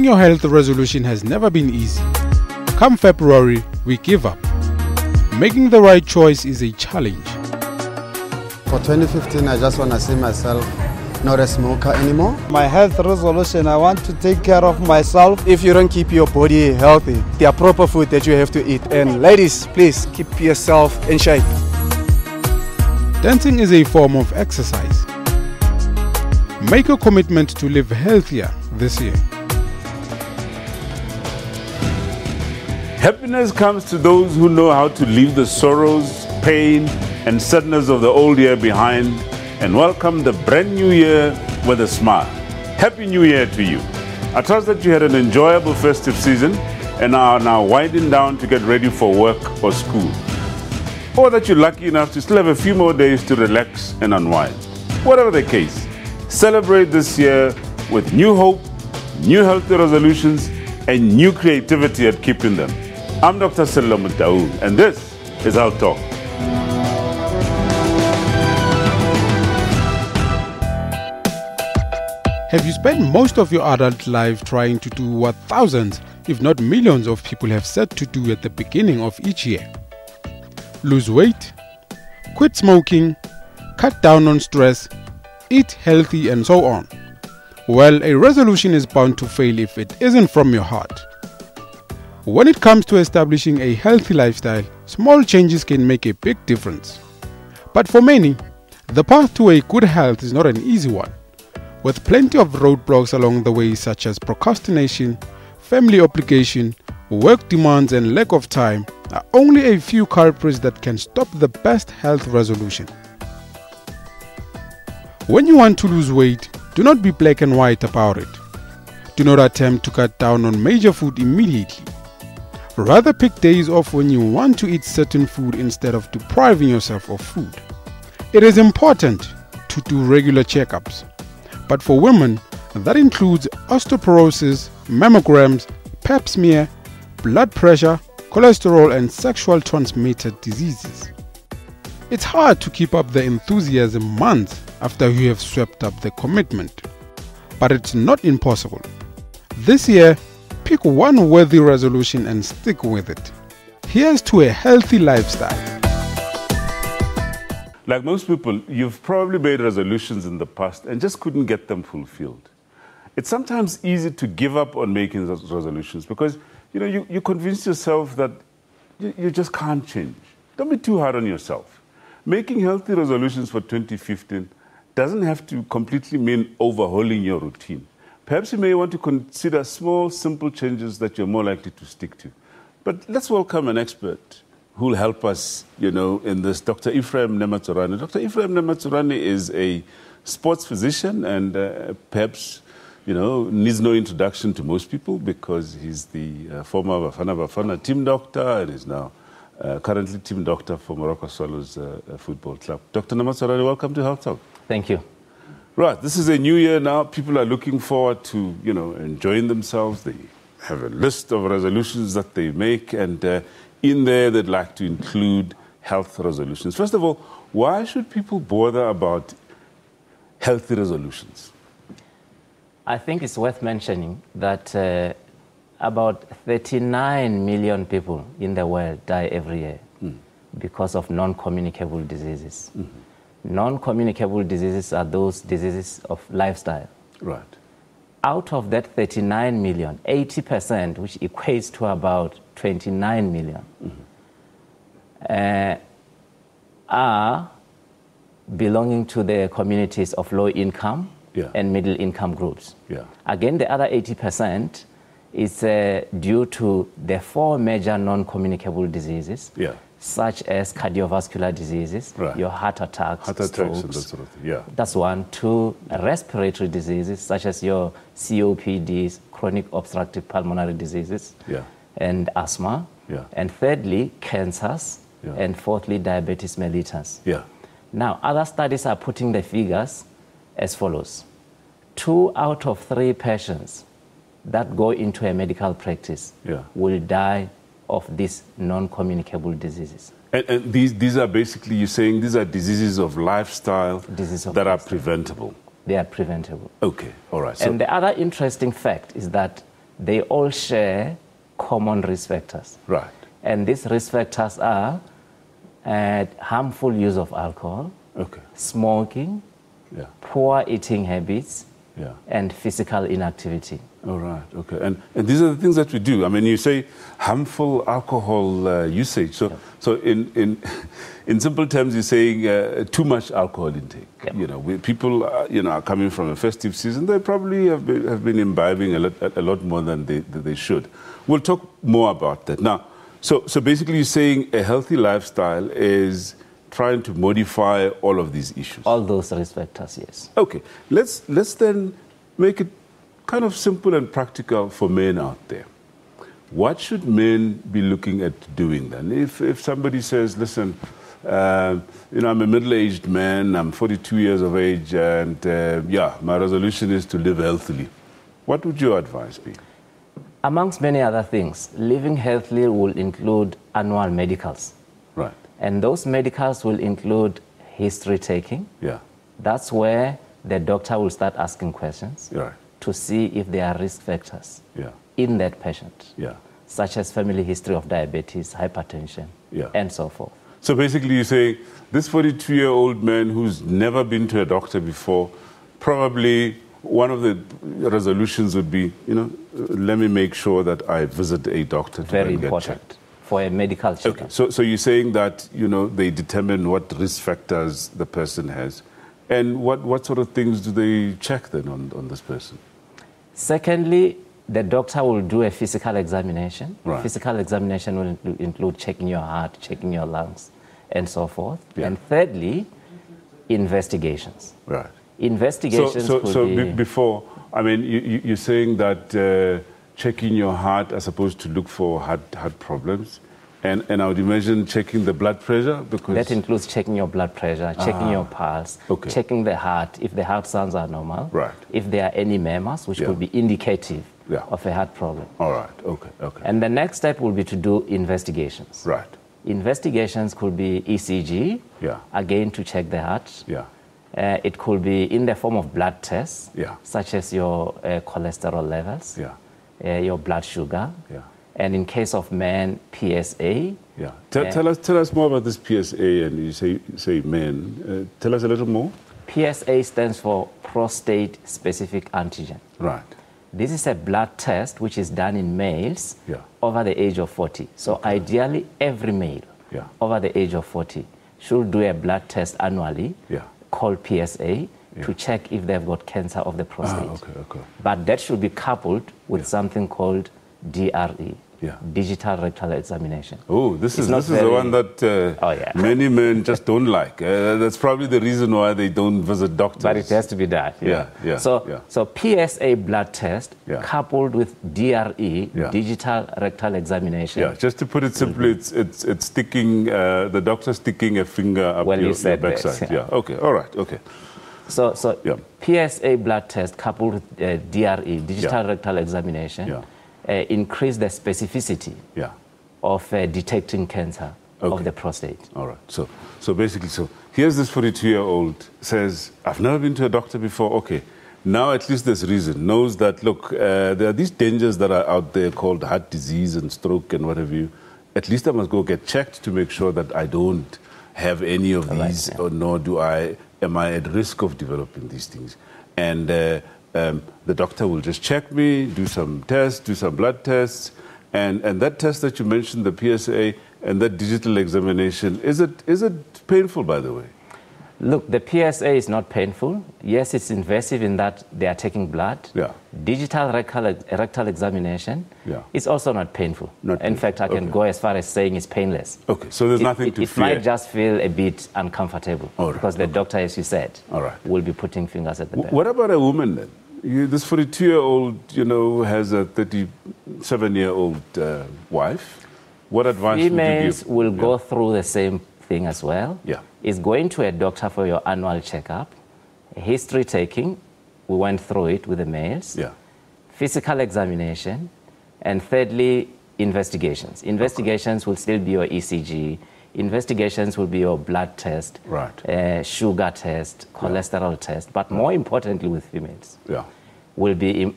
your health resolution has never been easy. Come February, we give up. Making the right choice is a challenge. For 2015, I just want to see myself not a smoker anymore. My health resolution, I want to take care of myself. If you don't keep your body healthy, there are proper food that you have to eat. And ladies, please keep yourself in shape. Dancing is a form of exercise. Make a commitment to live healthier this year. Happiness comes to those who know how to leave the sorrows, pain, and sadness of the old year behind and welcome the brand new year with a smile. Happy New Year to you. I trust that you had an enjoyable festive season and are now winding down to get ready for work or school. Or that you're lucky enough to still have a few more days to relax and unwind. Whatever the case, celebrate this year with new hope, new healthy resolutions, and new creativity at keeping them. I'm Dr. Sello Mutaung, and this is Health Talk. Have you spent most of your adult life trying to do what thousands, if not millions of people have said to do at the beginning of each year? Lose weight, quit smoking, cut down on stress, eat healthy, and so on. Well, a resolution is bound to fail if it isn't from your heart. When it comes to establishing a healthy lifestyle, small changes can make a big difference. But for many, the path to a good health is not an easy one, with plenty of roadblocks along the way such as procrastination, family obligation, work demands, and lack of time are only a few culprits that can stop the best health resolution. When you want to lose weight, do not be black and white about it. Do not attempt to cut down on major food immediately. Rather pick days off when you want to eat certain food instead of depriving yourself of food. It is important to do regular checkups, but for women, that includes osteoporosis, mammograms, pap smear, blood pressure, cholesterol, and sexual transmitted diseases. It's hard to keep up the enthusiasm months after you have swept up the commitment, but it's not impossible. This year, pick one worthy resolution and stick with it. Here's to a healthy lifestyle. Like most people, you've probably made resolutions in the past and just couldn't get them fulfilled. It's sometimes easy to give up on making those resolutions because you convince yourself that you just can't change. Don't be too hard on yourself. Making healthy resolutions for 2015 doesn't have to completely mean overhauling your routine. Perhaps you may want to consider small, simple changes that you're more likely to stick to. But let's welcome an expert who will help us, in this, Dr. Ephraim Nematsorane. Dr. Ephraim Nematsorane is a sports physician and perhaps, needs no introduction to most people because he's the former Bafana team doctor and is now currently team doctor for Morocco Swallows Football Club. Dr. Nematsorane, welcome to Health Talk. Thank you. Right, this is a new year now. People are looking forward to, enjoying themselves. They have a list of resolutions that they make, and in there they'd like to include health resolutions. First of all, why should people bother about healthy resolutions? I think it's worth mentioning that about 39 million people in the world die every year because of non-communicable diseases. Mm-hmm. Non-communicable diseases are those diseases of lifestyle. Right. Out of that 39 million, 80%, which equates to about 29 million, are belonging to the communities of low income and middle income groups. Yeah. Again, the other 80% is due to the four major non-communicable diseases. Such as cardiovascular diseases, your heart attacks, strokes, and that sort of thing. That's one. Two, respiratory diseases, such as your COPDs, chronic obstructive pulmonary diseases, and asthma. And thirdly, cancers. And fourthly, diabetes mellitus. Now, other studies are putting the figures as follows. 2 out of 3 patients that go into a medical practice will die of these non-communicable diseases. And these are basically, you're saying these are diseases of lifestyle that are preventable? They are preventable. Okay, all right. And the other interesting fact is that they all share common risk factors. Right. And these risk factors are harmful use of alcohol, smoking, poor eating habits, and physical inactivity. All right, okay. And these are the things that we do. I mean, you say harmful alcohol usage. So in simple terms, you're saying too much alcohol intake. You know, people are coming from a festive season. They probably have been imbibing a lot more than they should. We'll talk more about that now. So basically, you're saying a healthy lifestyle is trying to modify all of these issues. All those risk factors, yes. Okay, let's then make it kind of simple and practical for men out there. What should men be looking at doing then? If somebody says, listen, I'm a middle-aged man, I'm 42 years of age, and my resolution is to live healthily. What would your advice be? Amongst many other things, living healthily will include annual medicals. Right. And those medicals will include history taking. Yeah. That's where the doctor will start asking questions. Right. To see if there are risk factors in that patient, such as family history of diabetes, hypertension, and so forth. So basically you say, this 42-year-old man who's never been to a doctor before, probably one of the resolutions would be, let me make sure that I visit a doctor to Very get important checked. For a medical checkup. Okay. So you're saying that, they determine what risk factors the person has. And what sort of things do they check then on this person? Secondly, the doctor will do a physical examination. Right. Physical examination will include checking your heart, checking your lungs, and so forth. Yeah. And thirdly, investigations. Right. Investigations before, I mean, you're saying that checking your heart as opposed to look for heart problems. And I would imagine checking the blood pressure, because that includes checking your blood pressure, checking your pulse, checking the heart, if the heart sounds are normal, if there are any murmurs, which could be indicative of a heart problem. All right, okay. And the next step will be to do investigations. Right. Investigations could be ECG, again to check the heart. It could be in the form of blood tests, such as your cholesterol levels, your blood sugar. And in case of men, PSA. Yeah. Tell us more about this PSA, and you say men. Tell us a little more. PSA stands for prostate-specific antigen. Right. This is a blood test which is done in males over the age of 40. So ideally, every male over the age of 40 should do a blood test annually called PSA to check if they've got cancer of the prostate. But that should be coupled with something called DRE. Digital rectal examination. Oh, this is the one that many men just don't like. That's probably the reason why they don't visit doctors. But it has to be done. So PSA blood test coupled with DRE, digital rectal examination. Yeah, just to put it simply, it's sticking, the doctor sticking a finger up your backside. Okay, all right, okay. So PSA blood test coupled with DRE, digital rectal examination, increase the specificity of detecting cancer of the prostate. All right. So basically, here's this 42-year-old says, I've never been to a doctor before. Okay. Now at least there's reason. Knows that, look, there are these dangers that are out there called heart disease and stroke and what have you. At least I must go get checked to make sure that I don't have any of these, or nor am I at risk of developing these things. And the doctor will just check me, do some tests, do some blood tests, and that test that you mentioned, the PSA, and that digital examination, is it painful, by the way? Look, the PSA is not painful. Yes, it's invasive in that they are taking blood. Digital rectal examination is also not painful. In fact, I can go as far as saying it's painless. Okay, so there's nothing to fear. It might just feel a bit uncomfortable because the doctor, as you said, will be putting fingers at the back. What about a woman then? This 42-year-old, has a 37-year-old wife. What advice would you give? Females will go through the same thing as well. Is going to a doctor for your annual checkup, history taking, we went through it with the males, physical examination, and thirdly, investigations. Investigations will still be your ECG, investigations will be your blood test, sugar test, cholesterol test, but more importantly with females, will be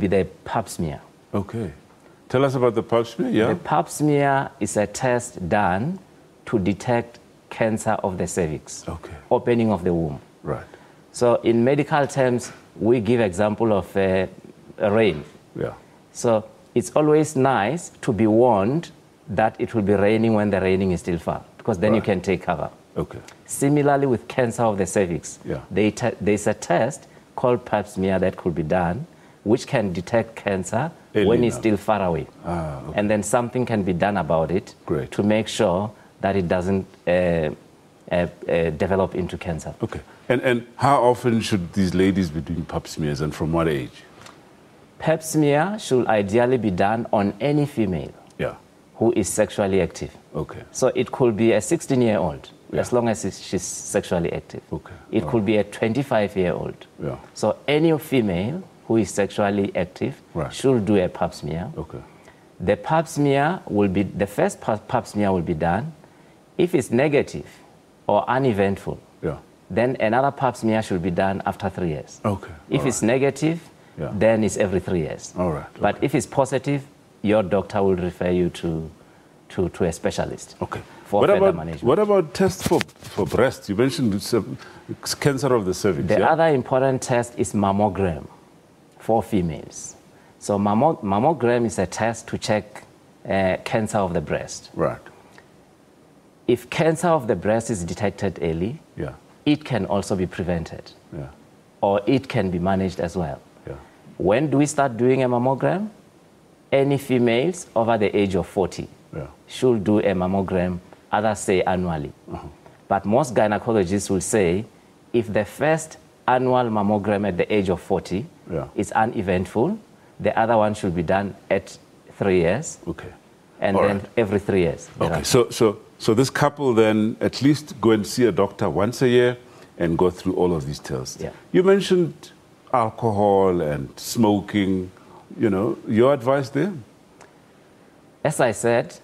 the pap smear. Okay. Tell us about the pap smear, yeah? The pap smear is a test done to detect cancer of the cervix, opening of the womb. Right. So in medical terms, we give example of rain. Yeah. So it's always nice to be warned that it will be raining when the raining is still far, because then you can take cover. Okay. Similarly with cancer of the cervix, there's a test called pap smear that could be done, which can detect cancer when it's still far away. And then something can be done about it to make sure that it doesn't develop into cancer. Okay. And how often should these ladies be doing pap smears, and from what age? Pap smear should ideally be done on any female who is sexually active. Okay. So it could be a 16-year-old, as long as she's sexually active. Okay. It could be a 25-year-old. Yeah. So any female who is sexually active should do a pap smear. Okay. The pap smear will be, the first pap smear will be done. If it's negative or uneventful, then another pap smear should be done after 3 years. Okay. If it's negative, then it's every 3 years. All right. But if it's positive, your doctor will refer you to a specialist. Okay. For further management. What about tests for breast? You mentioned it's cancer of the cervix. The other important test is mammogram for females. So mammogram is a test to check cancer of the breast. Right. If cancer of the breast is detected early, it can also be prevented. Or it can be managed as well. When do we start doing a mammogram? Any females over the age of 40 should do a mammogram, others say annually. But most gynecologists will say if the first annual mammogram at the age of 40 is uneventful, the other one should be done at 3 years. Okay. And then every 3 years. Okay. So this couple then at least go and see a doctor once a year and go through all of these tests. You mentioned alcohol and smoking. You know, your advice there? As I said,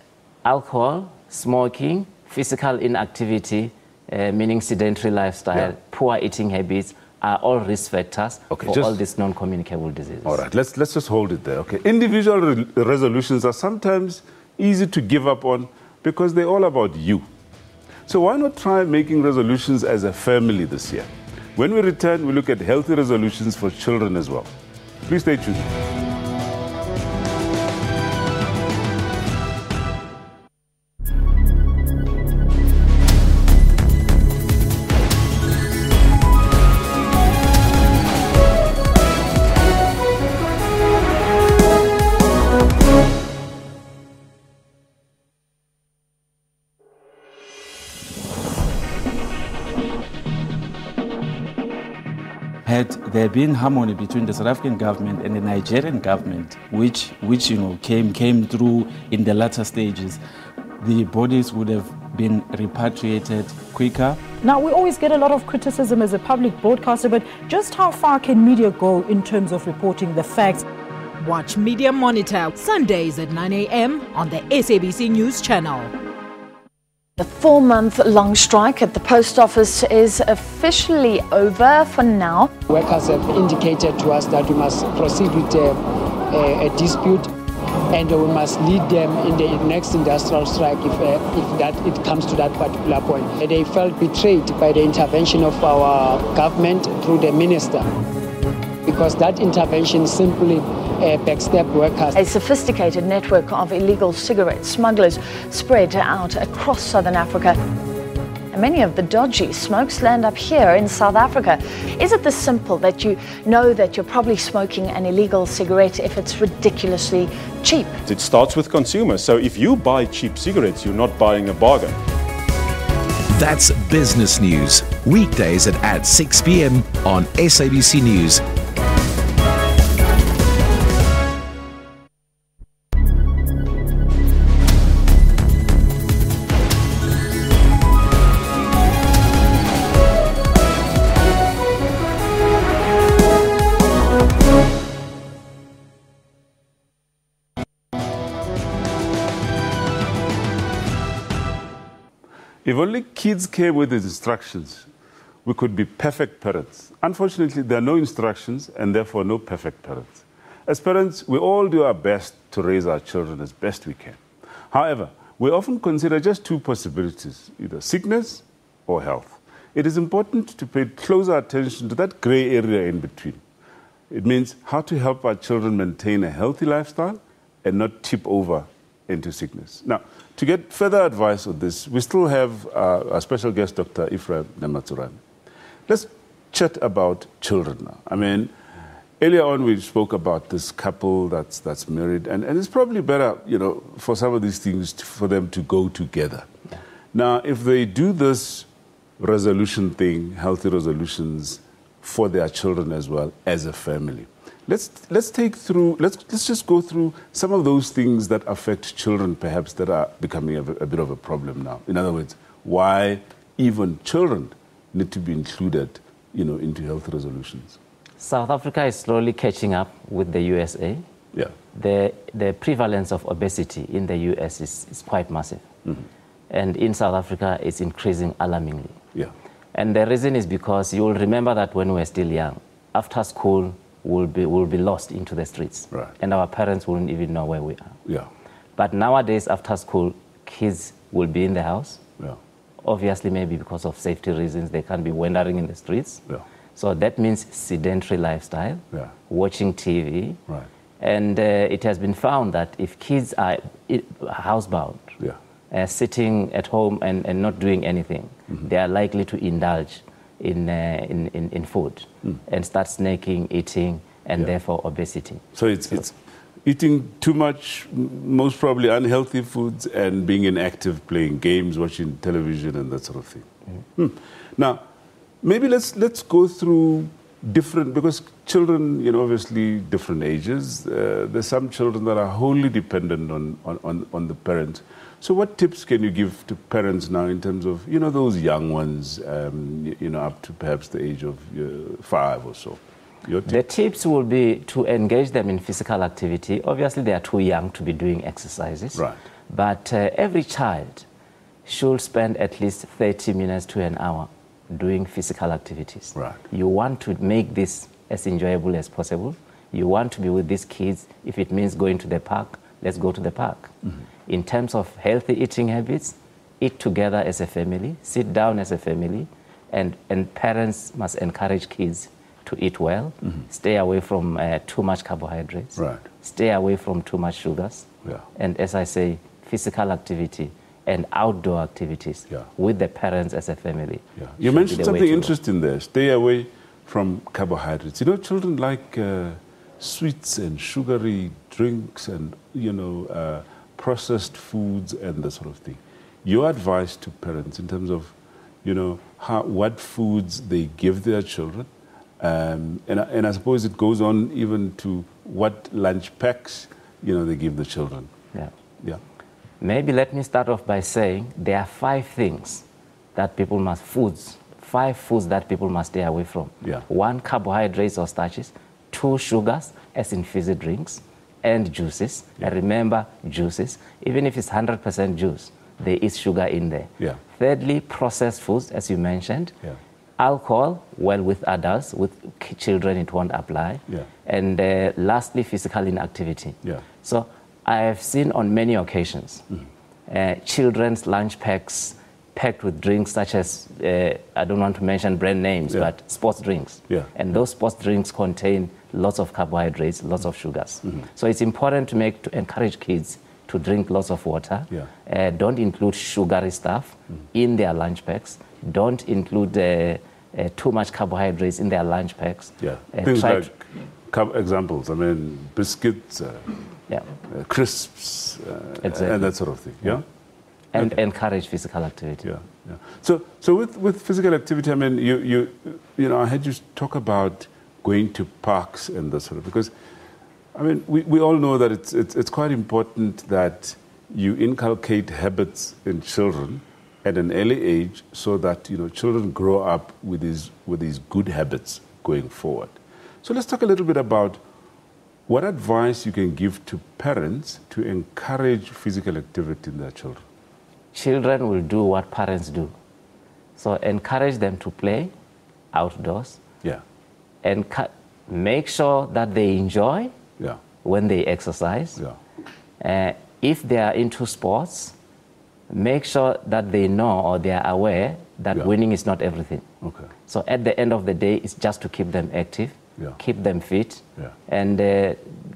alcohol, smoking, physical inactivity, meaning sedentary lifestyle, poor eating habits, are all risk factors for all these non-communicable diseases. All right, let's just hold it there. Okay, individual resolutions are sometimes easy to give up on because they're all about you. So why not try making resolutions as a family this year? When we return, we look at healthy resolutions for children as well. Please stay tuned. Had there been harmony between the South African government and the Nigerian government, which you know came through in the latter stages, the bodies would have been repatriated quicker. Now, we always get a lot of criticism as a public broadcaster, but just how far can media go in terms of reporting the facts? Watch Media Monitor Sundays at 9 a.m. on the SABC News channel. The 4-month-long strike at the post office is officially over for now. Workers have indicated to us that we must proceed with a dispute and we must lead them in the next industrial strike if it comes to that particular point. They felt betrayed by the intervention of our government through the minister, because that intervention simply backstabbed workers. A sophisticated network of illegal cigarette smugglers spread out across southern Africa. And many of the dodgy smokes land up here in South Africa. Is it this simple that you know that you're probably smoking an illegal cigarette if it's ridiculously cheap? It starts with consumers. So if you buy cheap cigarettes, you're not buying a bargain. That's Business News, weekdays at 6 p.m. on SABC News. If only kids came with instructions, we could be perfect parents. Unfortunately, there are no instructions and therefore no perfect parents. As parents, we all do our best to raise our children as best we can. However, we often consider just two possibilities, either sickness or health. It is important to pay closer attention to that grey area in between. It means how to help our children maintain a healthy lifestyle and not tip over into sickness. Now, to get further advice on this, we still have our special guest, Dr. Ephraim Namatsurane. Let's chat about children now. I mean, earlier on we spoke about this couple that's married, and it's probably better, for some of these things for them to go together. Yeah. Now, if they do this resolution thing, healthy resolutions for their children as well as a family, let's just go through some of those things that affect children, perhaps, that are becoming a bit of a problem now. In other words, why even children need to be included, into health resolutions. South Africa is slowly catching up with the USA. Yeah. The prevalence of obesity in the US is quite massive. Mm-hmm. And in South Africa, it's increasing alarmingly. Yeah. And the reason is because you will remember that when we were still young, after school, we'll be lost into the streets. Right. And our parents wouldn't even know where we are. Yeah. But nowadays, after school, kids will be in the house. Yeah. Obviously, maybe because of safety reasons, they can't be wandering in the streets. Yeah. So that means sedentary lifestyle, yeah. watching TV. Right. And it has been found that if kids are housebound, yeah. Sitting at home and not doing anything, mm-hmm. they are likely to indulge in food and start snacking, eating, and therefore obesity. So it's eating too much, most probably unhealthy foods, and being inactive, playing games, watching television, and that sort of thing. Mm-hmm. Now, maybe let's go through different, because children, obviously different ages. There's some children that are wholly dependent on the parents. So what tips can you give to parents now in terms of, those young ones, up to perhaps the age of 5 or so? The tips will be to engage them in physical activity. Obviously, they are too young to be doing exercises. Right. But every child should spend at least 30 minutes to an hour doing physical activities. Right. You want to make this as enjoyable as possible. You want to be with these kids. If it means going to the park, let's go to the park. Mm-hmm. In terms of healthy eating habits, eat together as a family, sit down as a family, and parents must encourage kids to eat well, mm-hmm. stay away from too much carbohydrates, right. stay away from too much sugars, and as I say, physical activity and outdoor activities with the parents as a family. Yeah. You mentioned something interesting there, stay away from carbohydrates. Children like sweets and sugary drinks and, processed foods and that sort of thing. Your advice to parents in terms of, what foods they give their children, and I suppose it goes on even to what lunch packs, they give the children. Yeah. Yeah. Maybe let me start off by saying there are 5 things that five foods that people must stay away from. Yeah. 1, carbohydrates or starches. 2, sugars, as in fizzy drinks, and juices. Yeah. And remember, juices, even if it's 100% juice, there is sugar in there. Yeah. Thirdly, processed foods, as you mentioned. Yeah. Alcohol, well, with adults, with children it won't apply. Yeah. And lastly, physical inactivity. Yeah. So I have seen on many occasions children's lunch packs packed with drinks such as, I don't want to mention brand names, but sports drinks. Yeah. And those sports drinks contain lots of carbohydrates, lots of sugars. Mm-hmm. So it's important to encourage kids to drink lots of water. Yeah. Don't include sugary stuff in their lunch packs. Don't include too much carbohydrates in their lunch packs. Yeah. Things like examples, biscuits, crisps, exactly. and that sort of thing. Yeah. And encourage physical activity. Yeah, yeah. So with physical activity, I heard you talk about going to parks and that sort of, because, we all know that it's quite important that you inculcate habits in children at an early age, so that children grow up with these good habits going forward. So let's talk a little bit about what advice you can give to parents to encourage physical activity in their children. Children will do what parents do. So encourage them to play outdoors. Yeah. And make sure that they enjoy. Yeah. when they exercise. If they are into sports, make sure that they know or they are aware that winning is not everything. So at the end of the day, it's just to keep them active, keep them fit, and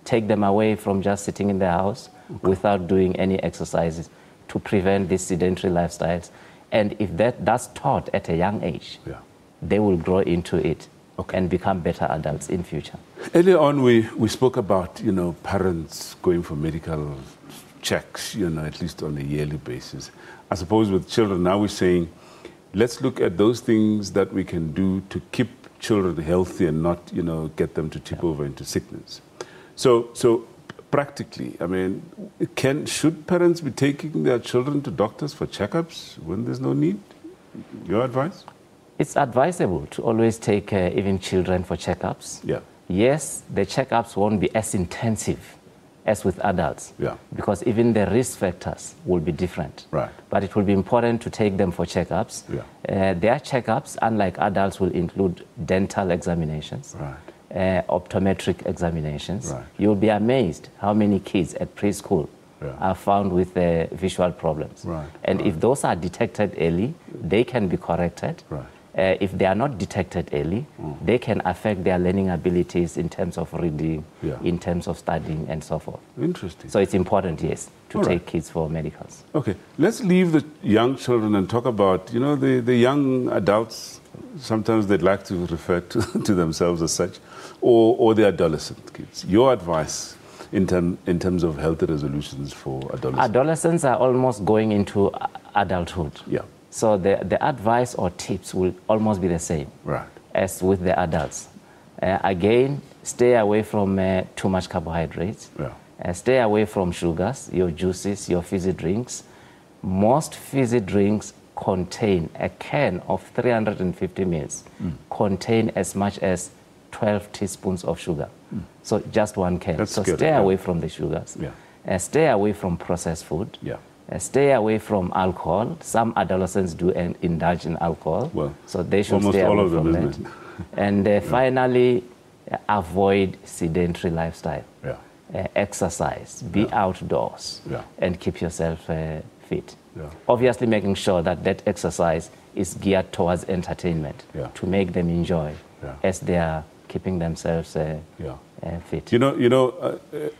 take them away from just sitting in the house without doing any exercises to prevent these sedentary lifestyles. And if that's taught at a young age, they will grow into it and become better adults in future. Earlier on, we spoke about, parents going for medical checks, at least on a yearly basis. I suppose with children, now we're saying, let's look at those things that we can do to keep children healthy and not, get them to tip over into sickness. So practically, I mean, should parents be taking their children to doctors for checkups when there's no need? Your advice? It's advisable to always take even children for checkups. Yes, the checkups won't be as intensive as with adults, because even the risk factors will be different. But it will be important to take them for checkups. Their checkups, unlike adults, will include dental examinations, optometric examinations. You'll be amazed how many kids at preschool are found with visual problems. And if those are detected early, they can be corrected. If they are not detected early, they can affect their learning abilities in terms of reading, in terms of studying, and so forth. Interesting. So it's important, yes, to take kids for medicals. Okay, let's leave the young children and talk about, the young adults. Sometimes they'd like to refer to themselves as such, or the adolescent kids. Your advice in terms of healthy resolutions for adolescents? Adolescents are almost going into adulthood. So the advice or tips will almost be the same as with the adults. Again, stay away from too much carbohydrates. Stay away from sugars, your juices, your fizzy drinks. Most fizzy drinks contain a can of 350 mils, contain as much as 12 teaspoons of sugar. So just one can. That's so scary, stay away from the sugars. Stay away from processed food. Stay away from alcohol. Some adolescents do indulge in alcohol, so they should stay away from that. And finally, avoid sedentary lifestyle. Exercise, be outdoors, and keep yourself fit. Obviously, making sure that exercise is geared towards entertainment to make them enjoy as they are keeping themselves fit.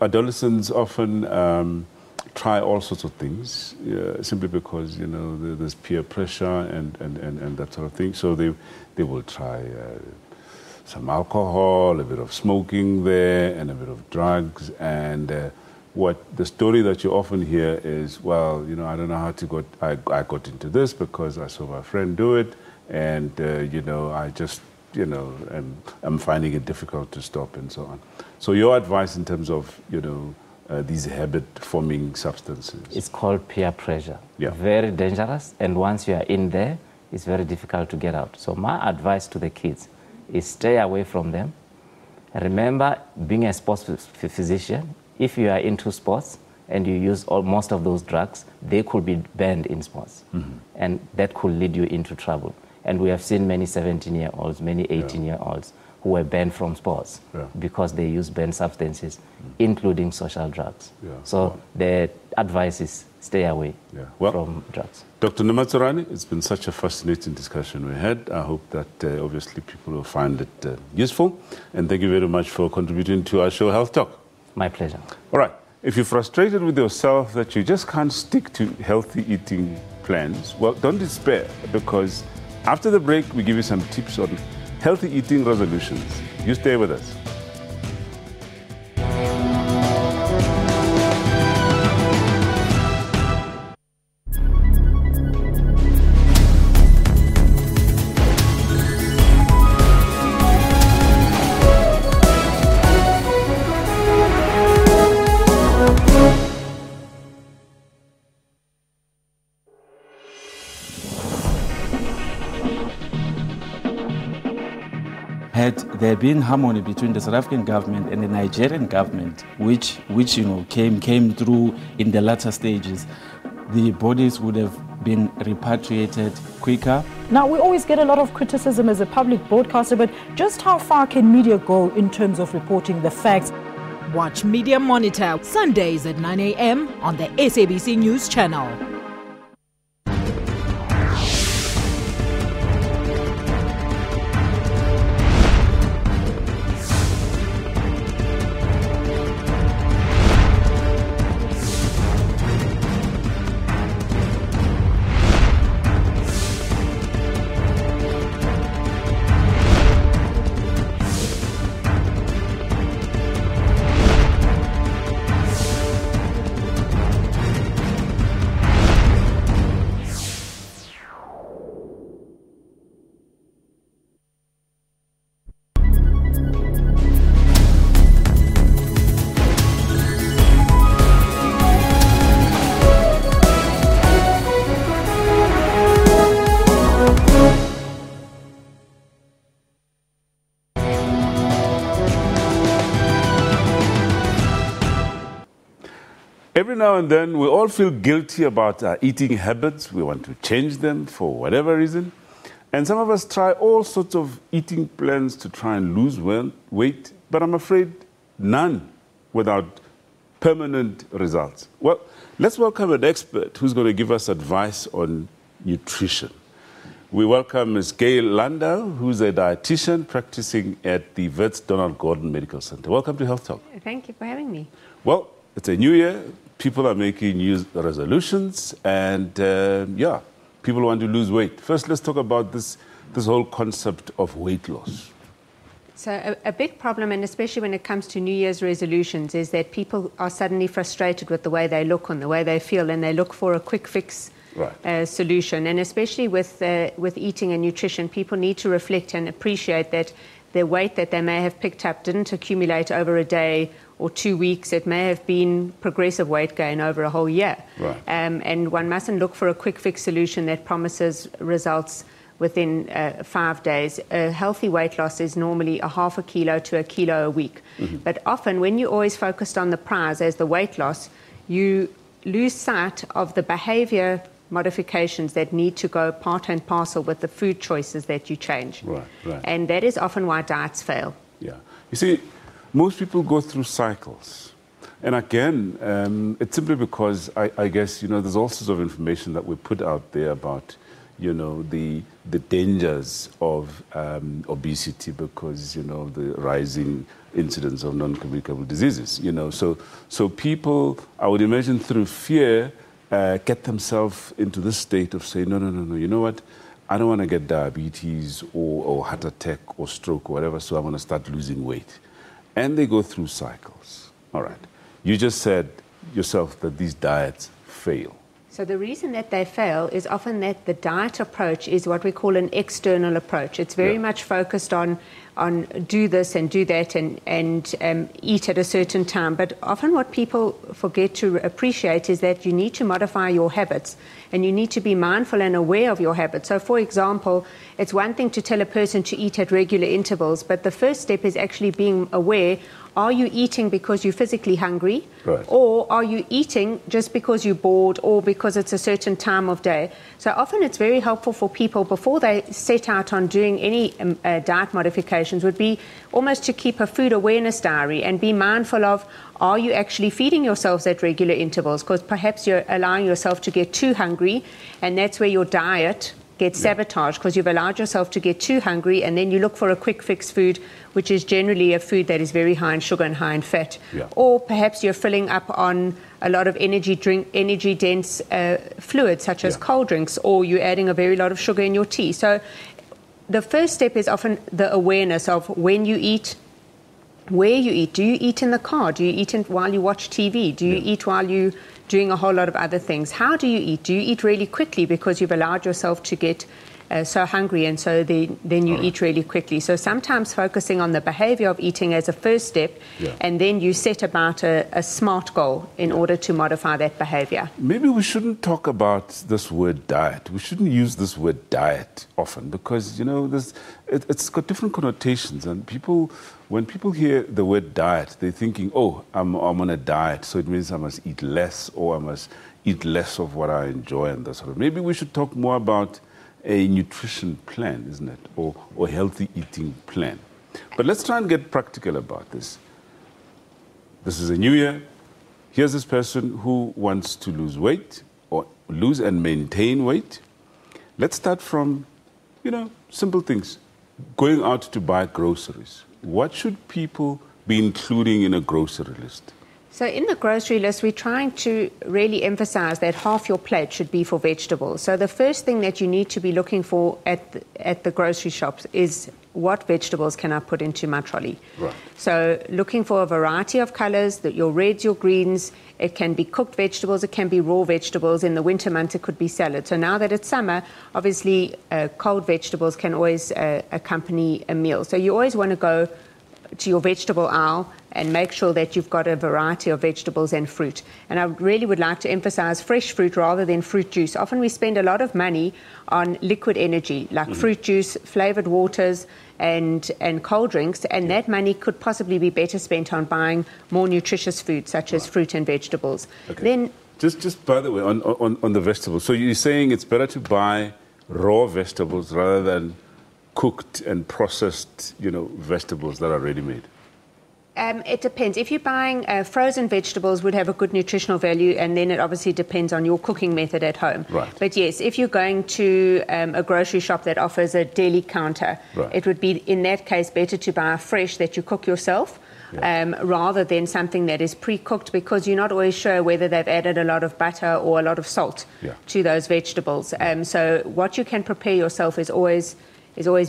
Adolescents often try all sorts of things simply because there's peer pressure and that sort of thing. So they will try some alcohol, a bit of smoking there, and a bit of drugs. And what the story that you often hear is, well, I don't know how to go. I got into this because I saw my friend do it, and I just I'm finding it difficult to stop, and so on. So your advice in terms of these habit-forming substances? It's called peer pressure. Very dangerous, and once you are in there, it's very difficult to get out. So my advice to the kids is stay away from them. Remember, being a sports physician, if you are into sports and you use most of those drugs, they could be banned in sports, and that could lead you into trouble. And we have seen many 17-year-olds, many 18-year-olds who were banned from sports because they use banned substances, including social drugs. So the advice is stay away from drugs. Dr. Namatsurani, it's been such a fascinating discussion we had. I hope that obviously people will find it useful. And thank you very much for contributing to our show, Health Talk. My pleasure. All right. If you're frustrated with yourself that you just can't stick to healthy eating plans, well, don't despair, because after the break, we give you some tips on healthy eating resolutions. You stay with us. Had there been harmony between the South African government and the Nigerian government, which came through in the latter stages, the bodies would have been repatriated quicker. Now, we always get a lot of criticism as a public broadcaster, but just how far can media go in terms of reporting the facts? Watch Media Monitor Sundays at 9 a.m. on the SABC News Channel. Every now and then, we all feel guilty about our eating habits. We want to change them for whatever reason. And some of us try all sorts of eating plans to try and lose weight, but I'm afraid none without permanent results. Well, let's welcome an expert who's going to give us advice on nutrition. We welcome Ms. Gail Landau, who's a dietitian practicing at the Wits Donald Gordon Medical Center. Welcome to Health Talk. Thank you for having me. Well, it's a new year. People are making new resolutions, and people want to lose weight. First, let's talk about this whole concept of weight loss. So a big problem, and especially when it comes to New Year's resolutions, is that people are suddenly frustrated with the way they look and the way they feel, and they look for a quick fix solution. And especially with eating and nutrition, people need to reflect and appreciate that the weight that they may have picked up didn't accumulate over a day or 2 weeks. It may have been progressive weight gain over a whole year. Right. And one mustn't look for a quick fix solution that promises results within 5 days. A healthy weight loss is normally a half a kilo to a kilo a week. Mm-hmm. But often when you're always focused on the prize as the weight loss, you lose sight of the behavior modifications that need to go part and parcel with the food choices that you change. Right. And that is often why diets fail. Yeah. You see, most people go through cycles. And again, it's simply because I guess, there's all sorts of information that we put out there about, the dangers of obesity because, the rising incidence of non-communicable diseases, So people, I would imagine through fear, get themselves into this state of saying, no, you know what? I don't want to get diabetes or heart attack or stroke or whatever, so I want to start losing weight. And they go through cycles. All right. You just said yourself that these diets fail. So the reason that they fail is often that the diet approach is what we call an external approach. It's very much focused on do this and do that and eat at a certain time. But often what people forget to appreciate is that you need to modify your habits and you need to be mindful and aware of your habits. So, for example, it's one thing to tell a person to eat at regular intervals, but the first step is actually being aware. Are you eating because you're physically hungry? Right. Or are you eating just because you're bored or because it's a certain time of day? So often it's very helpful for people before they set out on doing any diet modifications would be almost to keep a food awareness diary and be mindful of, are you actually feeding yourselves at regular intervals? Because perhaps you're allowing yourself to get too hungry, and that's where your diet gets sabotaged because you've allowed yourself to get too hungry, and then you look for a quick fix food, which is generally a food that is very high in sugar and high in fat. Yeah. Or perhaps you're filling up on a lot of energy-dense fluids, such as cold drinks, or you're adding a very lot of sugar in your tea. So the first step is often the awareness of when you eat, where you eat. Do you eat in the car? Do you eat while you watch TV? Do you eat while you doing a whole lot of other things? How do you eat? Do you eat really quickly because you've allowed yourself to get so hungry, and so then you eat really quickly? So sometimes focusing on the behavior of eating as a first step, and then you set about a SMART goal in order to modify that behavior. Maybe we shouldn't talk about this word diet. We shouldn't use this word diet often because, it's got different connotations, and when people hear the word diet, they're thinking, oh, I'm on a diet, so it means I must eat less, or I must eat less of what I enjoy and that sort of. Maybe we should talk more about a nutrition plan, isn't it? Or healthy eating plan. But let's try and get practical about this. this is a new year. Here's this person who wants to lose weight or lose and maintain weight. Let's start from, simple things. Going out to buy groceries. What should people be including in a grocery list? So in the grocery list, we're trying to really emphasize that half your plate should be for vegetables. So the first thing that you need to be looking for at the grocery shops is what vegetables can I put into my trolley. Right. So looking for a variety of colors, your reds, your greens. It can be cooked vegetables, it can be raw vegetables. In the winter months, it could be salad. So now that it's summer, obviously cold vegetables can always accompany a meal. So you always want to go to your vegetable aisle and make sure that you've got a variety of vegetables and fruit. And I really would like to emphasize fresh fruit rather than fruit juice. Often we spend a lot of money on liquid energy, like fruit juice, flavored waters, and cold drinks, and that money could possibly be better spent on buying more nutritious food, such as fruit and vegetables. Okay. Then, just by the way, on the vegetables, so you're saying it's better to buy raw vegetables rather than cooked and processed, vegetables that are ready-made? It depends. If you're buying frozen vegetables, would have a good nutritional value, and then it obviously depends on your cooking method at home. Right. But yes, if you're going to a grocery shop that offers a deli counter, it would be, in that case, better to buy fresh that you cook yourself. Rather than something that is pre-cooked, because you're not always sure whether they've added a lot of butter or a lot of salt to those vegetables. So what you can prepare yourself is always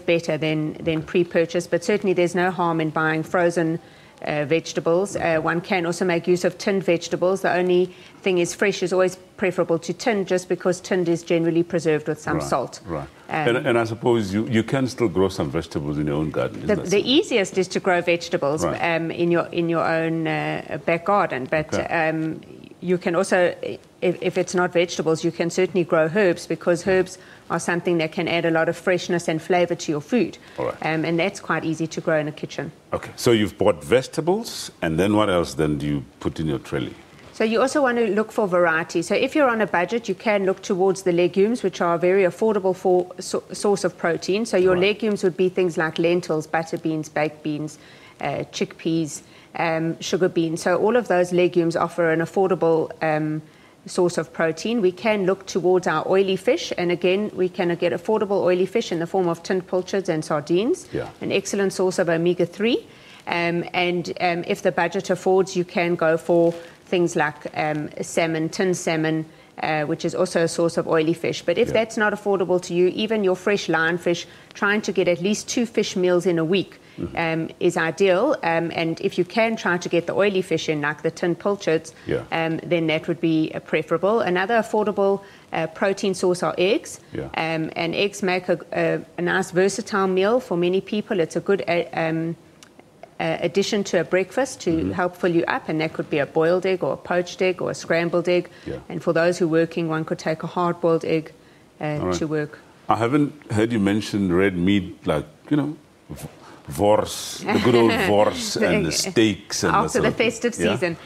better than pre-purchased, but certainly there's no harm in buying frozen vegetables. One can also make use of tinned vegetables. The only thing is fresh is always preferable to tinned, just because tinned is generally preserved with some salt. Right. And I suppose you can still grow some vegetables in your own garden, isn't that so? The easiest is to grow vegetables in your own back garden, but you can also, if it's not vegetables, you can certainly grow herbs, because herbs are something that can add a lot of freshness and flavor to your food. All right. And that's quite easy to grow in a kitchen. Okay, so you've bought vegetables, and then what else then do you put in your trolley? So you also want to look for variety. So if you're on a budget, you can look towards the legumes, which are a very affordable source of protein. So your legumes would be things like lentils, butter beans, baked beans, chickpeas, sugar beans. So all of those legumes offer an affordable source of protein. We can look towards our oily fish, and again, we can get affordable oily fish in the form of tinned pilchards and sardines, an excellent source of omega-3. If the budget affords, you can go for things like salmon, tinned salmon, which is also a source of oily fish. But if that's not affordable to you, even your fresh lionfish, trying to get at least 2 fish meals in a week is ideal. And if you can try to get the oily fish in, like the tinned pilchards, then that would be preferable. Another affordable protein source are eggs. And eggs make a nice versatile meal for many people. It's a good addition to a breakfast to help fill you up, and that could be a boiled egg or a poached egg or a scrambled egg. And for those who are working, one could take a hard-boiled egg to work. I haven't heard you mention red meat, like, wors, the good old wors and the steaks. And after the festive season.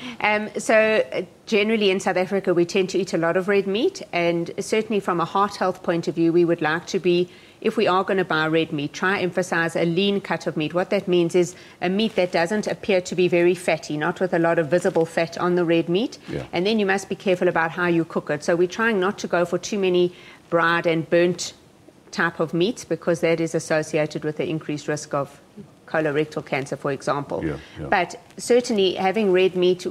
So generally in South Africa, we tend to eat a lot of red meat, and certainly from a heart health point of view, we would like to be, if we are going to buy red meat, try emphasize a lean cut of meat. What that means is a meat that doesn't appear to be very fatty, not with a lot of visible fat on the red meat. And then you must be careful about how you cook it. So we're trying not to go for too many bride and burnt type of meats, because that is associated with the increased risk of colorectal cancer, for example. But certainly having red meat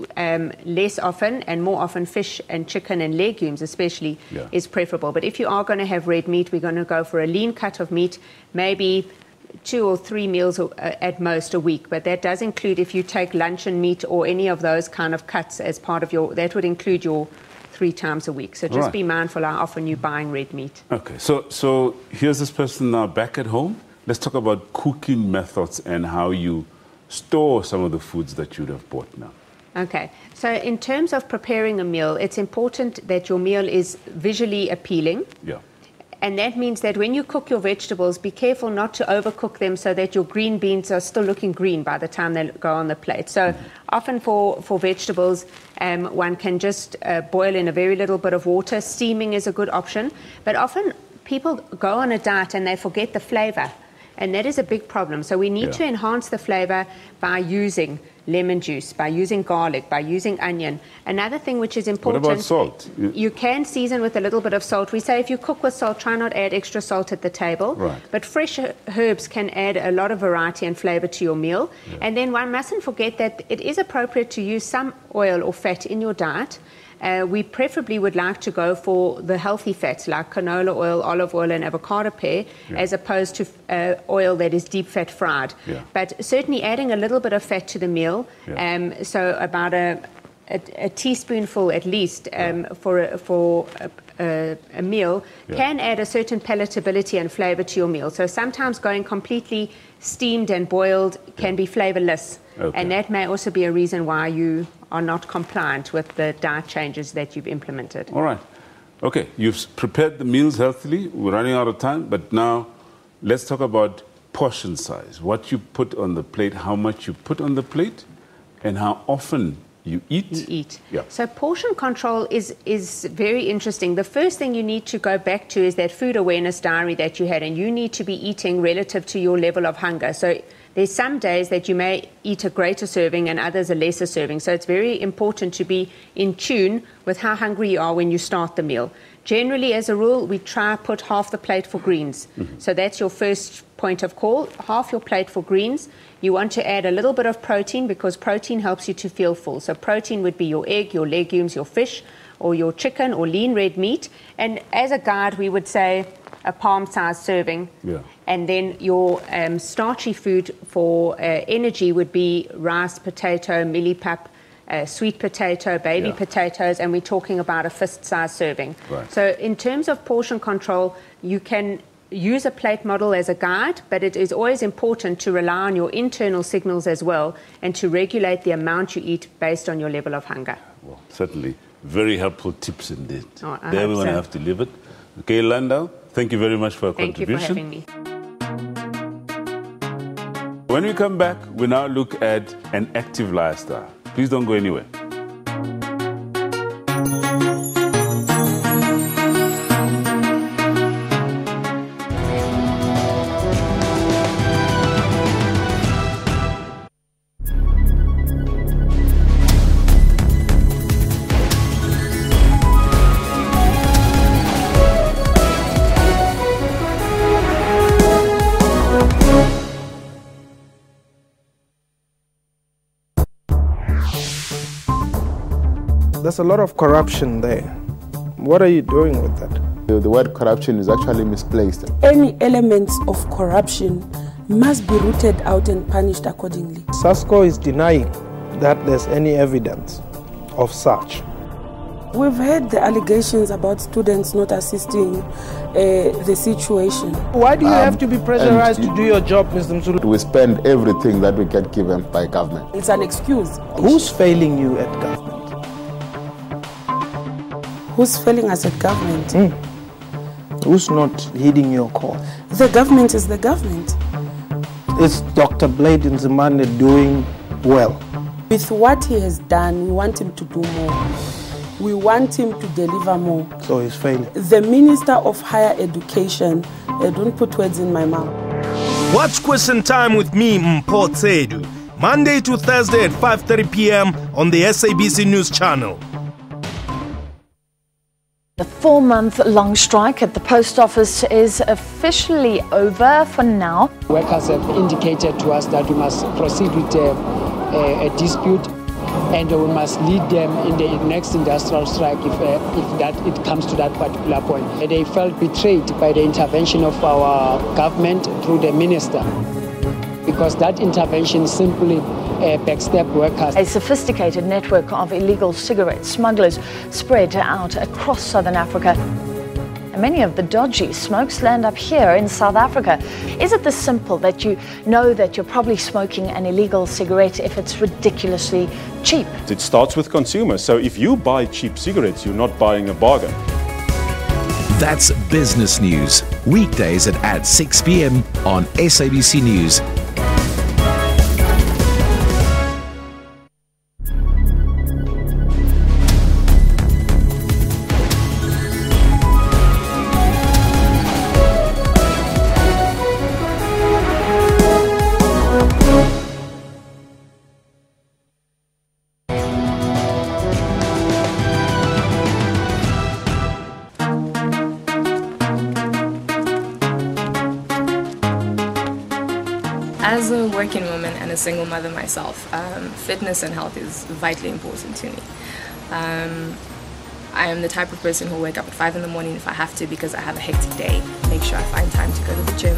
less often, and more often fish and chicken and legumes especially, is preferable. But if you are going to have red meat, we're going to go for a lean cut of meat, maybe 2 or 3 meals at most a week. But that does include, if you take luncheon meat or any of those kind of cuts as part of your, that would include your 3 times a week. So just be mindful how often you're buying red meat. Okay, so here's this person now back at home. Let's talk about cooking methods and how you store some of the foods that you'd have bought now. Okay, so in terms of preparing a meal, it's important that your meal is visually appealing. And that means that when you cook your vegetables, be careful not to overcook them so that your green beans are still looking green by the time they go on the plate. So often for vegetables, one can just boil in a very little bit of water. Steaming is a good option. But often people go on a diet and they forget the flavor. And that is a big problem. So we need to enhance the flavor by using lemon juice, by using garlic, by using onion. Another thing which is important... What about salt? You can season with a little bit of salt. We say if you cook with salt, try not add extra salt at the table. Right. But fresh herbs can add a lot of variety and flavor to your meal. Yeah. And then one mustn't forget that it is appropriate to use some oil or fat in your diet. We preferably would like to go for the healthy fats like canola oil, olive oil and avocado pear, as opposed to oil that is deep fat fried. Yeah. But certainly adding a little bit of fat to the meal, so about a teaspoonful at least for a meal can add a certain palatability and flavor to your meal. So sometimes going completely steamed and boiled can be flavorless. Okay. And that may also be a reason why you are not compliant with the diet changes that you've implemented. All right. Okay, you've prepared the meals healthily. We're running out of time, but now let's talk about portion size. What you put on the plate, how much you put on the plate, and how often you eat. Yeah. So portion control is very interesting. The first thing you need to go back to is that food awareness diary that you had, and you need to be eating relative to your level of hunger. So there's some days that you may eat a greater serving and others a lesser serving. So it's very important to be in tune with how hungry you are when you start the meal. Generally, as a rule, we try to put half the plate for greens. Mm-hmm. So that's your first point of call, half your plate for greens. You want to add a little bit of protein because protein helps you to feel full. So protein would be your egg, your legumes, your fish, or your chicken or lean red meat. And as a guide, we would say a palm-sized serving. Yeah. And then your starchy food for energy would be rice, potato, millipap, sweet potato, baby potatoes, and we're talking about a fist-sized serving. Right. So in terms of portion control, you can use a plate model as a guide, but it is always important to rely on your internal signals as well and to regulate the amount you eat based on your level of hunger. Well, certainly very helpful tips indeed. Oh, there we're going to have to leave it. Okay, Landau, thank you very much for your contribution. Thank you for having me. When we come back, we now look at an active lifestyle. Please don't go anywhere. There's a lot of corruption there. What are you doing with that? The word corruption is actually misplaced. Any elements of corruption must be rooted out and punished accordingly. SASCO is denying that there's any evidence of such. We've heard the allegations about students not assisting the situation. Why do you have to be pressurized to do your job, Mr. Msulu? We spend everything that we get given by government. It's an excuse. Who's failing you at government? Who's failing us at government? Who's not heeding your call? The government is the government. Is Dr. Blade Nzimande doing well? With what he has done, we want him to do more. We want him to deliver more. So he's failing. The Minister of Higher Education, don't put words in my mouth. Watch Question Time with me, Mpho Tsedu, Monday to Thursday at 5:30 p.m. on the SABC News Channel. The 4-month-long strike at the post office is officially over for now. Workers have indicated to us that we must proceed with a dispute and we must lead them in the next industrial strike if it comes to that particular point. They felt betrayed by the intervention of our government through the minister, because that intervention simply backstabbed workers. A sophisticated network of illegal cigarette smugglers spread out across southern Africa. Many of the dodgy smokes land up here in South Africa. Is it this simple that you know that you're probably smoking an illegal cigarette if it's ridiculously cheap? It starts with consumers. So if you buy cheap cigarettes, you're not buying a bargain. That's business news. Weekdays at 6 p.m. on SABC News. As a working woman and a single mother myself, fitness and health is vitally important to me. I am the type of person who will wake up at 5 in the morning if I have to because I have a hectic day. Make sure I find time to go to the gym.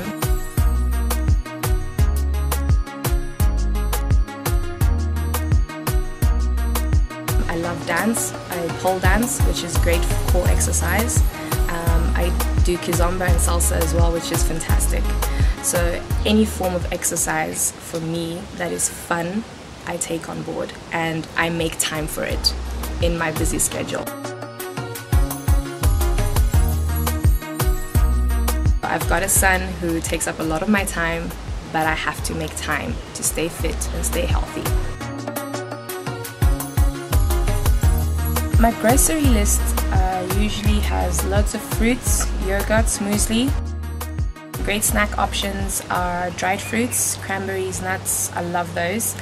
I love dance. I pole dance, which is great for core exercise. I do kizomba and salsa as well, which is fantastic. So any form of exercise for me that is fun, I take on board and I make time for it in my busy schedule. I've got a son who takes up a lot of my time, but I have to make time to stay fit and stay healthy. My grocery list usually has loads of fruits, yogurts, muesli. Great snack options are dried fruits, cranberries, nuts. I love those.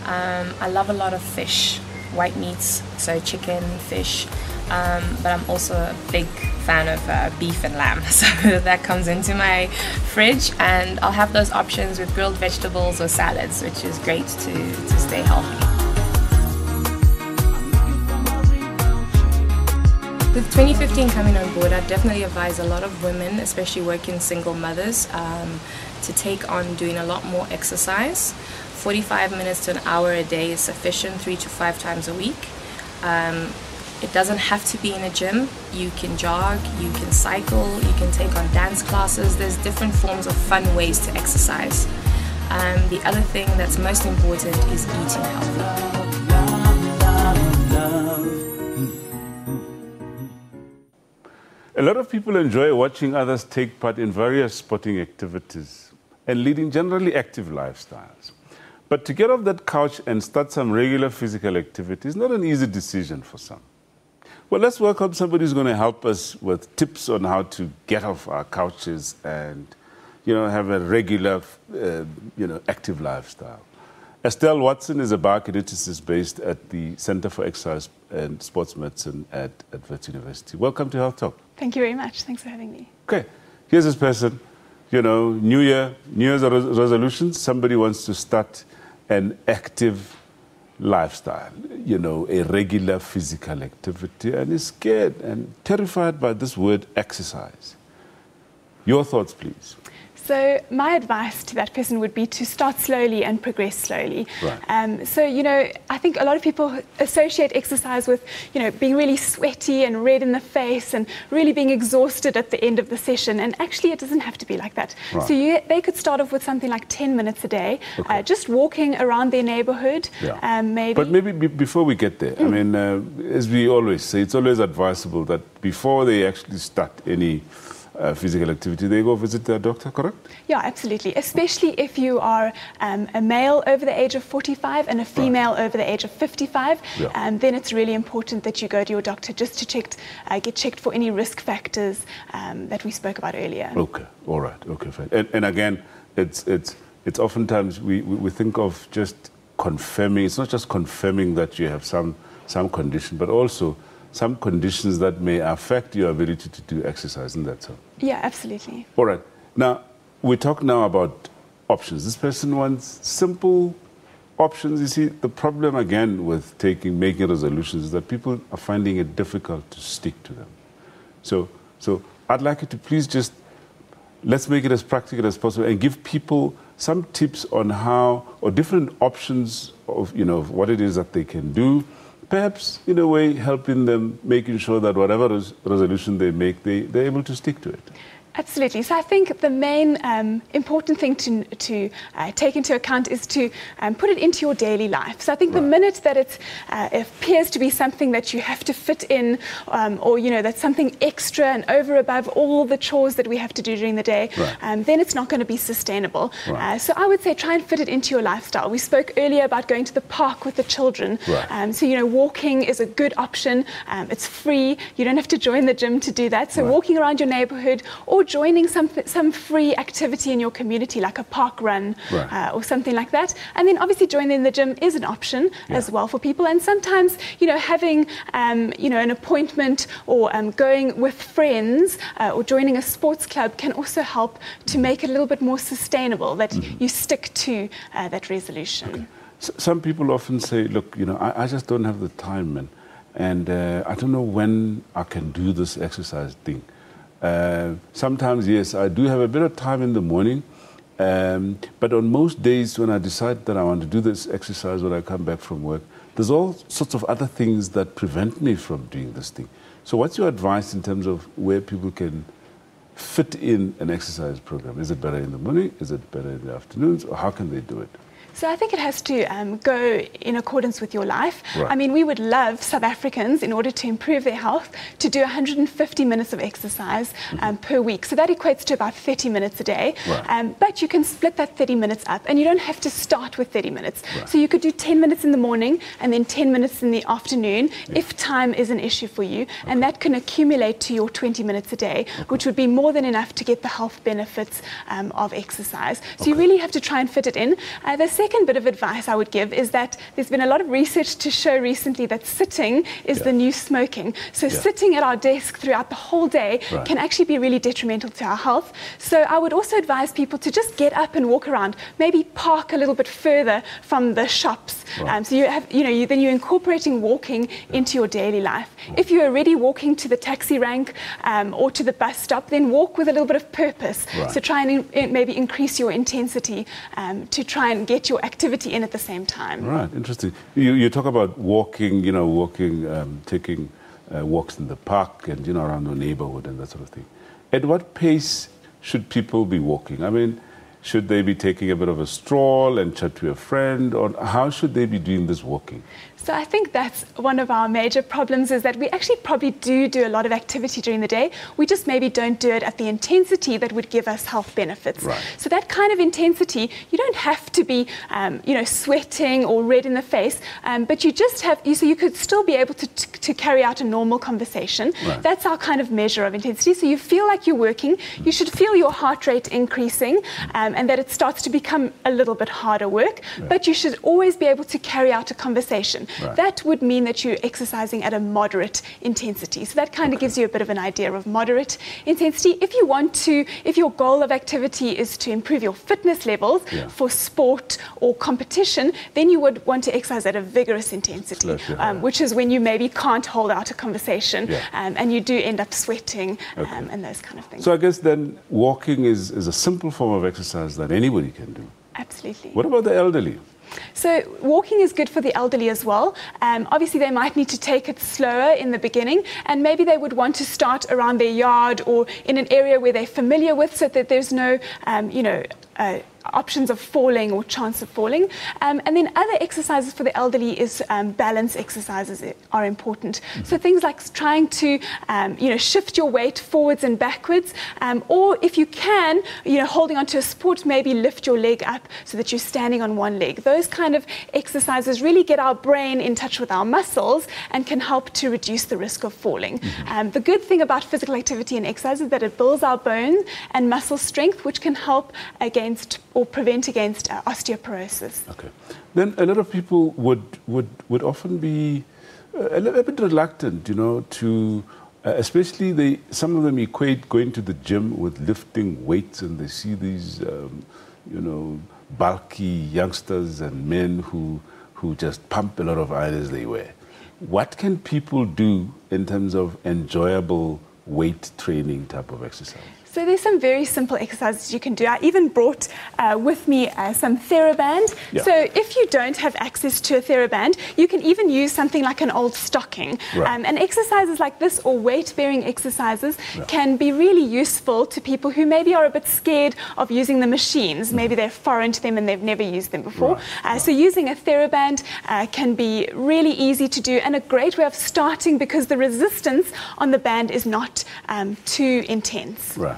I love a lot of fish, white meats, so chicken, fish. But I'm also a big fan of beef and lamb, so that comes into my fridge, and I'll have those options with grilled vegetables or salads, which is great to stay healthy. With 2015 coming on board, I definitely advise a lot of women, especially working single mothers, to take on doing a lot more exercise. 45 minutes to an hour a day is sufficient, 3 to 5 times a week. It doesn't have to be in a gym. You can jog, you can cycle, you can take on dance classes. There's different forms of fun ways to exercise. The other thing that's most important is eating healthy. A lot of people enjoy watching others take part in various sporting activities and leading generally active lifestyles. But to get off that couch and start some regular physical activity is not an easy decision for some. Well, let's welcome somebody who's going to help us with tips on how to get off our couches and, have a regular, active lifestyle. Estelle Watson is a biokineticist based at the Center for Exercise and Sports Medicine at Wits University. Welcome to Health Talk. Thank you very much. Thanks for having me. Okay, here's this person, New Year's resolutions. Somebody wants to start an active lifestyle, a regular physical activity, and is scared and terrified by this word exercise. Your thoughts, please. So my advice to that person would be to start slowly and progress slowly. Right. I think a lot of people associate exercise with, being really sweaty and red in the face and really being exhausted at the end of the session. And actually, it doesn't have to be like that. Right. So they could start off with something like 10 minutes a day, just walking around their neighborhood. Yeah. Maybe. But maybe before we get there, as we always say, it's always advisable that before they actually start any physical activity, they go visit their doctor, correct? Yeah, absolutely. Especially if you are a male over the age of 45 and a female over the age of 55, then it's really important that you go to your doctor just to get checked for any risk factors that we spoke about earlier. Okay, all right, okay, fine. And again, it's oftentimes we think of just confirming. It's not just confirming that you have some condition, but also some conditions that may affect your ability to do exercise, and that's all. Yeah, absolutely. All right. Now, we talk now about options. This person wants simple options. You see, the problem again with making resolutions is that people are finding it difficult to stick to them. So I'd like you to please let's make it as practical as possible and give people some tips on how, or different options of, what it is that they can do. Perhaps, in a way, helping them, making sure that whatever resolution they make, they're able to stick to it. Absolutely. So I think the main important thing to take into account is to put it into your daily life. So I think the minute that it appears to be something that you have to fit in, or that's something extra and over above all the chores that we have to do during the day, then it's not going to be sustainable. So I would say try and fit it into your lifestyle. We spoke earlier about going to the park with the children. So walking is a good option. It's free. You don't have to join the gym to do that. So walking around your neighborhood, or or joining some free activity in your community, like a park run or something like that. And then obviously joining the gym is an option as well for people. And sometimes, having, an appointment or going with friends or joining a sports club can also help to make it a little bit more sustainable, that you stick to that resolution. Okay. Some people often say, look, I just don't have the time, man. And I don't know when I can do this exercise thing. Sometimes, yes, I do have a bit of time in the morning. But on most days when I decide that I want to do this exercise when I come back from work, there's all sorts of other things that prevent me from doing this thing. So what's your advice in terms of where people can fit in an exercise program? Is it better in the morning? Is it better in the afternoons? Or how can they do it? So I think it has to go in accordance with your life. Right. I mean, we would love South Africans, in order to improve their health, to do 150 minutes of exercise per week. So that equates to about 30 minutes a day. Right. But you can split that 30 minutes up, and you don't have to start with 30 minutes. Right. So you could do 10 minutes in the morning and then 10 minutes in the afternoon if time is an issue for you. And that can accumulate to your 20 minutes a day, which would be more than enough to get the health benefits of exercise. So you really have to try and fit it in. The second bit of advice I would give is that there's been a lot of research to show recently that sitting is the new smoking. So sitting at our desk throughout the whole day can actually be really detrimental to our health. So I would also advise people to just get up and walk around, maybe park a little bit further from the shops. So you have, then you're incorporating walking into your daily life. If you're already walking to the taxi rank or to the bus stop, then walk with a little bit of purpose. So try and maybe increase your intensity to try and get your activity in at the same time. Right, interesting. You talk about walking, taking walks in the park and, around the neighborhood and that sort of thing. At what pace should people be walking? I mean, should they be taking a bit of a stroll and chat to a friend, or how should they be doing this walking? So I think that's one of our major problems, is that we actually probably do a lot of activity during the day. We just maybe don't do it at the intensity that would give us health benefits. Right. So that kind of intensity, you don't have to be, sweating or red in the face, but you just have, so you could still be able to carry out a normal conversation. Right. That's our kind of measure of intensity. So you feel like you're working, you should feel your heart rate increasing, and that it starts to become a little bit harder work, but you should always be able to carry out a conversation. Right. That would mean that you're exercising at a moderate intensity. So that kind of gives you a bit of an idea of moderate intensity. If your goal of activity is to improve your fitness levels for sport or competition, then you would want to exercise at a vigorous intensity, which is when you maybe can't hold out a conversation and you do end up sweating and those kind of things. So I guess then walking is a simple form of exercise that anybody can do. Absolutely. What about the elderly? So walking is good for the elderly as well. Obviously, they might need to take it slower in the beginning, and maybe they would want to start around their yard or in an area where they're familiar with, so that there's no, options of falling or chance of falling. And then other exercises for the elderly is balance exercises are important. So things like trying to, shift your weight forwards and backwards, or if you can, holding onto a support, maybe lift your leg up so that you're standing on one leg. Those kind of exercises really get our brain in touch with our muscles and can help to reduce the risk of falling. The good thing about physical activity and exercise is that it builds our bone and muscle strength, which can help against or prevent against osteoporosis. Okay. Then a lot of people would often be a little bit reluctant, to, especially some of them equate going to the gym with lifting weights, and they see these, bulky youngsters and men who just pump a lot of iron as they wear. What can people do in terms of enjoyable weight training type of exercise? So there's some very simple exercises you can do. I even brought with me some TheraBand. Yeah. So if you don't have access to a TheraBand, you can even use something like an old stocking. Right. And exercises like this, or weight-bearing exercises, can be really useful to people who maybe are a bit scared of using the machines. Maybe they're foreign to them and they've never used them before. So using a TheraBand can be really easy to do and a great way of starting, because the resistance on the band is not too intense. Right.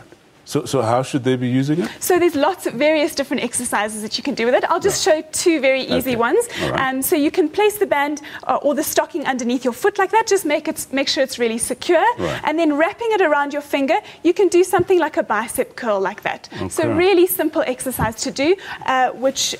So how should they be using it? So there's lots of various different exercises that you can do with it. I'll just show two very easy ones. Right. So you can place the band or the stocking underneath your foot like that. Just make sure it's really secure. Right. And then wrapping it around your finger, you can do something like a bicep curl like that. Okay. So really simple exercise to do, which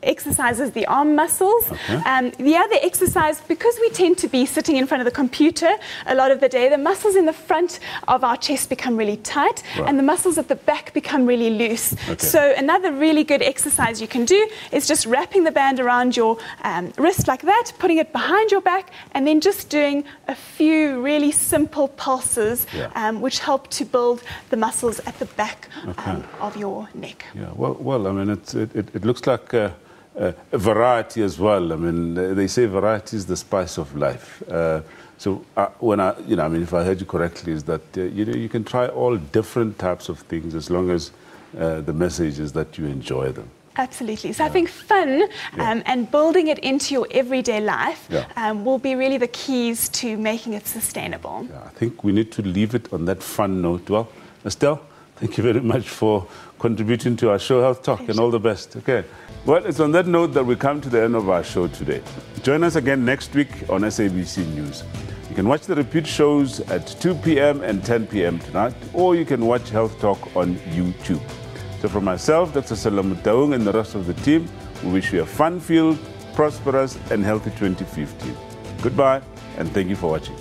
exercises the arm muscles. The other exercise, because we tend to be sitting in front of the computer a lot of the day, the muscles in the front of our chest become really tight and the muscles at the back become really loose. So another really good exercise you can do is just wrapping the band around your wrist like that, putting it behind your back, and then just doing a few really simple pulses which help to build the muscles at the back of your neck. Yeah, well, I mean, it looks like a variety as well. I mean, they say variety is the spice of life. So when I mean, if I heard you correctly, is that you can try all different types of things as long as the message is that you enjoy them. Absolutely. So I think fun and building it into your everyday life will be really the keys to making it sustainable. I think we need to leave it on that fun note. Well, Estelle, thank you very much for contributing to our show, Health Talk, and all the best. Okay. Well, it's on that note that we come to the end of our show today. Join us again next week on SABC News. You can watch the repeat shows at 2 p.m. and 10 p.m. tonight, or you can watch Health Talk on YouTube. So from myself, Dr. Salam Taung, and the rest of the team, we wish you a fun-filled, prosperous, and healthy 2015. Goodbye, and thank you for watching.